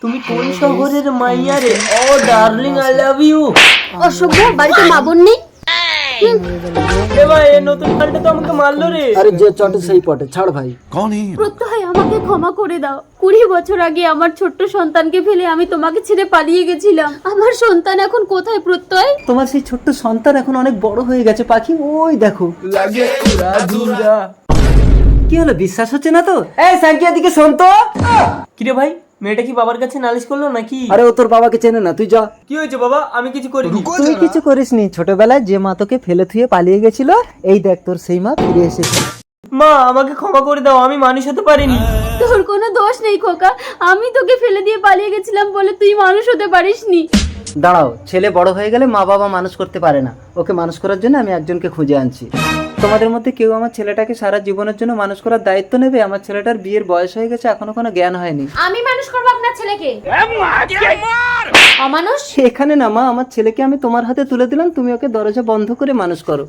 তুমি কোন শহরের মাইয়া রে? ও ডার্লিং আই লাভ ইউ। অসভ্য, বাড়িতে মা বোন নেই? এ ভাই এই নতুন গালটা তো আমাকে মারলো রে। আরে যে চটে সেই পটে, ছাড় ভাই। প্রত্যয় আমাকে ক্ষমা করে দাও। 20 বছর আগে আমার ছোট্ট সন্তানকে ফেলে আমি তোমাকে ছেড়ে পালিয়ে গেছিলাম। আমার সন্তান এখন কোথায় প্রত্যয়? তোমার সেই ছোট্ট সন্তান এখন অনেক বড় হয়ে গেছে পাখি, ওই দেখো। লাগে রাধুরা। কি হলো, বিশ্বাস হচ্ছে না তো? এই সাঙ্কিয়া দিকে শোন তো। কিরে ভাই, মেয়েটা কি বাবার কাছে নালিশ করলো নাকি? আরে ও তোর বাবাকে চেনে না, তুই যা। কি হয়েছে বাবা? আমি কিছু করিনি। তুই কিছু করিসনি, ছোটবেলায় যে মা তোকে ফেলে থুয়ে পালিয়ে গেছিল, এই দেখ তোর সেই মা ফিরে এসেছে। মা আমাকে ক্ষমা করে দাও, আমি মানুষ হতে পারিনি। তোর কোনো দোষ নেই খোকা, আমি তোকে ফেলে দিয়ে পালিয়ে গেছিলাম বলে তুই মানুষ হতে পারিসনি। দাঁড়াও, ছেলে বড় হয়ে গেলে মা বাবা মানুষ করতে পারে না, ওকে মানুষ করার জন্য আমি একজনকে খুঁজে আনছি। তোমাদের মধ্যে কেউ আমার ছেলেটাকে সারা জীবনের জন্য মানুষ করার দায়িত্ব নেবে? আমার ছেলেটার বিয়ের বয়স হয়ে গেছে, এখনো কোনো জ্ঞান হয়নি। আমি মানুষ করবো আপনার ছেলেকে? অমানুষ। এখানে না মা, আমার ছেলেকে আমি তোমার হাতে তুলে দিলাম, তুমি ওকে দরজা বন্ধ করে মানুষ করো।